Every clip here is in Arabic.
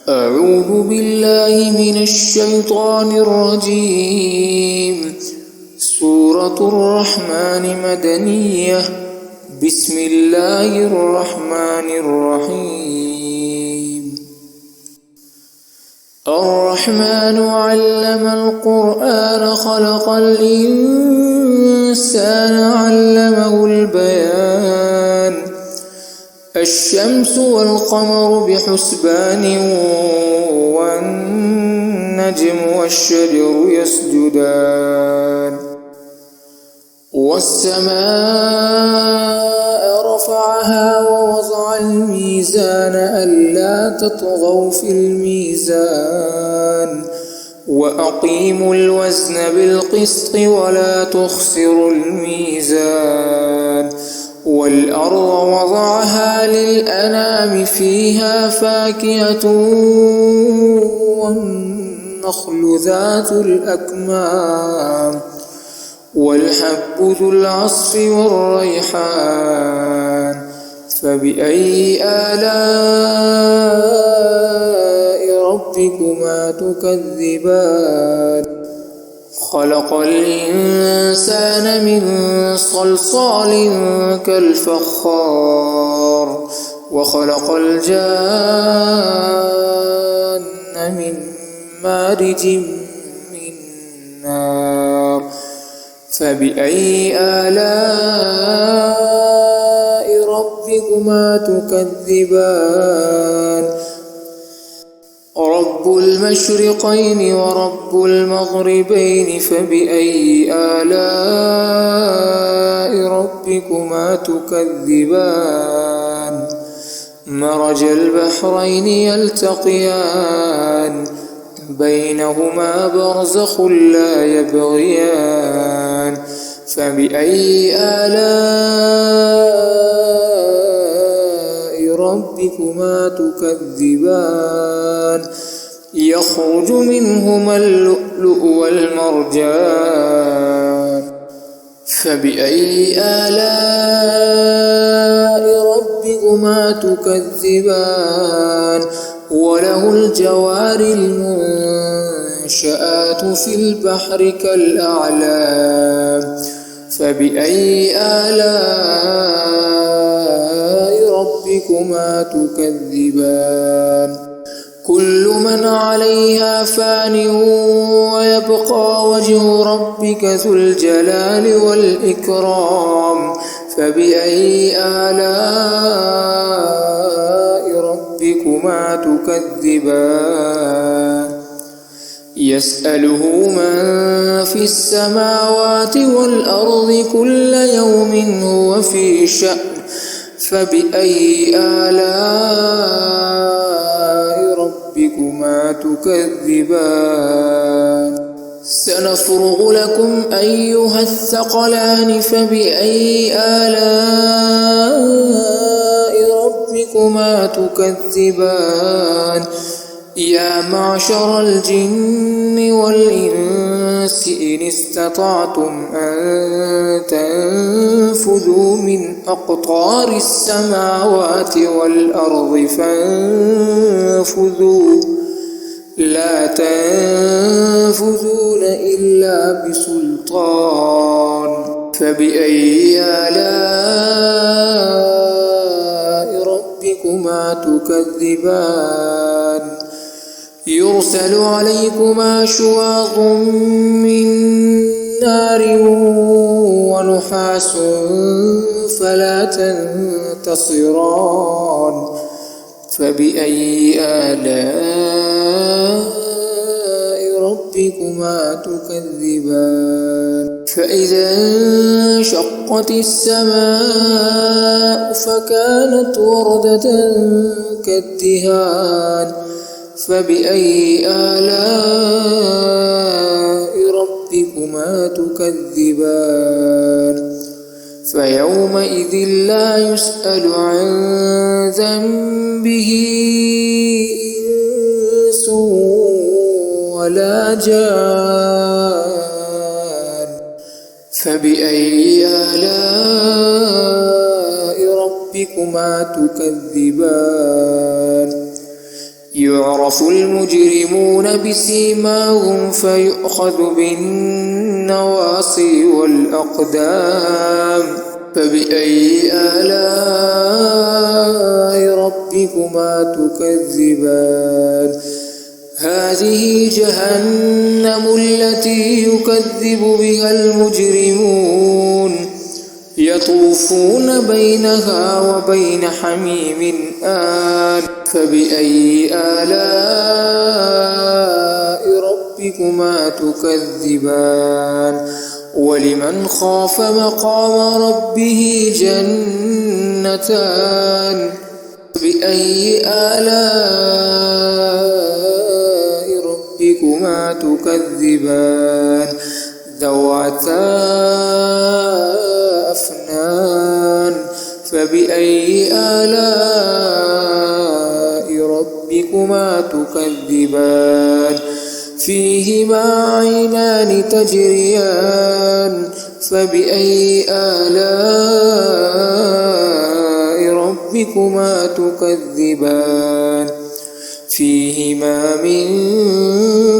أعوذ بالله من الشيطان الرجيم. سورة الرحمن مدنية. بسم الله الرحمن الرحيم. الرحمن علم القرآن خلق الإنسان علمه البيان. الشمس والقمر بحسبان والنجم والشجر يسجدان. والسماء رفعها ووضع الميزان ألا تطغوا في الميزان وأقيموا الوزن بالقسط ولا تخسروا الميزان. والأرض وضعها للأنام فيها فاكهة والنخل ذات الأكمام والحب ذو العصف والريحان. فبأي آلاء ربكما تكذبان؟ خلق الإنسان من صلصال كالفخار وخلق الجان من مارج من نار. فبأي آلاء ربكما تكذبان؟ رب المشرقين ورب المغربين. فبأي آلاء ربكما تكذبان؟ مرج البحرين يلتقيان بينهما برزخ لا يبغيان. فبأي آلاء ربكما تكذبان؟ يخرج منهما اللؤلؤ والمرجان. فبأي آلاء ربكما تكذبان؟ وله الجوار المنشآت في البحر كالأعلام. فبأي آلاء ربكما تكذبان؟ كل من عليها فان ويبقى وجه ربك ذو الجلال والإكرام. فبأي آلاء ربكما تكذبان؟ يسأله من في السماوات والأرض كل يوم هو في شأن. فبأي آلاء ربكما تكذبان؟ سنفرغ لكم أيها الثقلان. فبأي آلاء ربكما تكذبان؟ يا معشر الجن والإنس إن استطعتم أن تنفذوا من أقطار السماوات والأرض فانفذوا لا تنفذون إلا بسلطان. فبأي آلاء ربكما تكذبان؟ يرسل عليكما شواظ من نار ونحاس فلا تنتصران. فبأي آلاء ربكما تكذبان؟ فإذا انشقت السماء فكانت وردة كالدهان. فبأي آلاء ربكما تكذبان؟ فيومئذ لا يسأل عن ذنبه إنس ولا جان. فبأي آلاء ربكما تكذبان؟ يعرف المجرمون بسيماهم فيؤخذ بالنواصي والأقدام فبأي آلاء ربكما تكذبان هذه جهنم التي يكذب بها المجرمون يطوفون بينها وبين حميم آن فبأي آلاء ربكما تكذبان ولمن خاف مقام ربه جنتان فبأي آلاء ربكما تكذبان ذواتا أفنان فبأي آلاء ربكما تكذبان فيهما عينان تجريان فبأي آلاء ربكما تكذبان فيهما من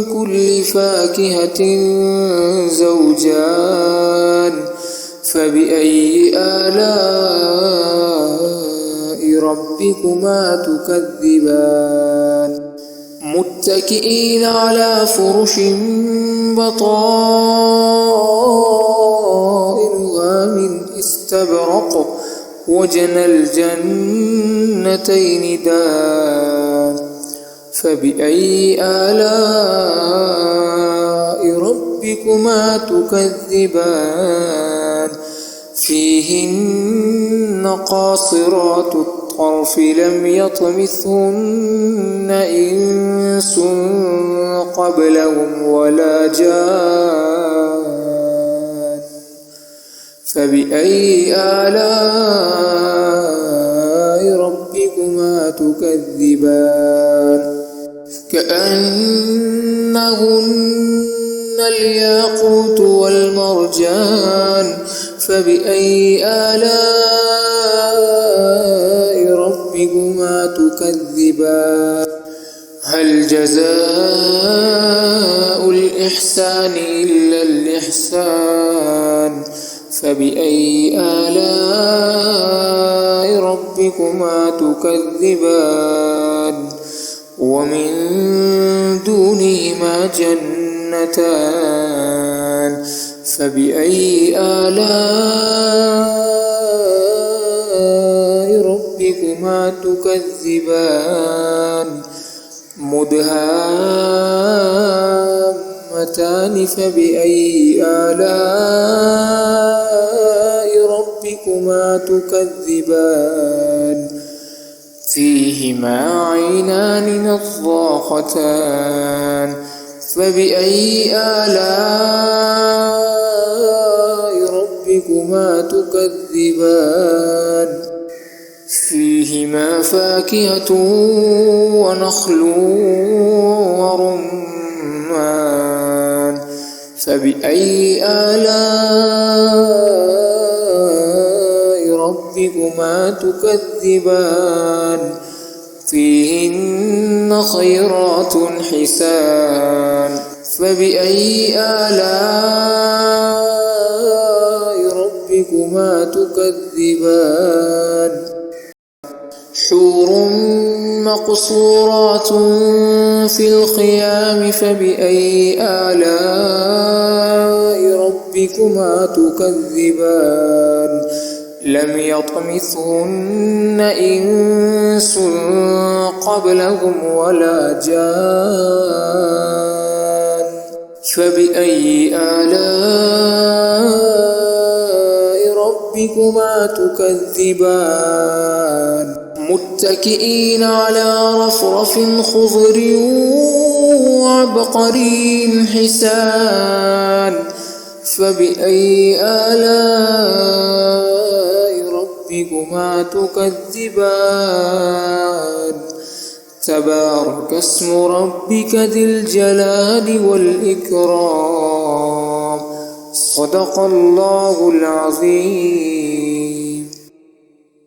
كل فاكهة زوجان فبأي آلاء ربكما تكذبان متكئين على فرش بطائنها من استبرق وجنى الجنتين دان فبأي آلاء ربكما تكذبان فيهن قاصرات الطرف لم يطمثهن إنس قبلهم ولا جان فبأي آلاء ربكما تكذبان كأنهن الياقوت والمرجان فبأي آلاء ربكما تكذبان هل جزاء الإحسان إلا الإحسان فبأي آلاء ربكما تكذبان ومن دونهما جنتان فبأي آلاء ربكما تكذبان مدهامتان فبأي آلاء ربكما تكذبان فيهما عينان نضاختان فبأي آلاء ربكما تكذبان فيهما فاكهة ونخل ورمان فبأي آلاء ربكما تكذبان فيهن خيرات حسان فبأي آلاء ربكما تكذبان حور مقصورات في الخيام فبأي آلاء ربكما تكذبان لم يطمثهن إنس قبلهم ولا جان فبأي آلاء ربكما تكذبان متكئين على رفرف خضر وعبقري حسان فبأي آلاء ربكما تكذبان تبارك اسم ربك ذي الجلال والإكرام صدق الله العظيم.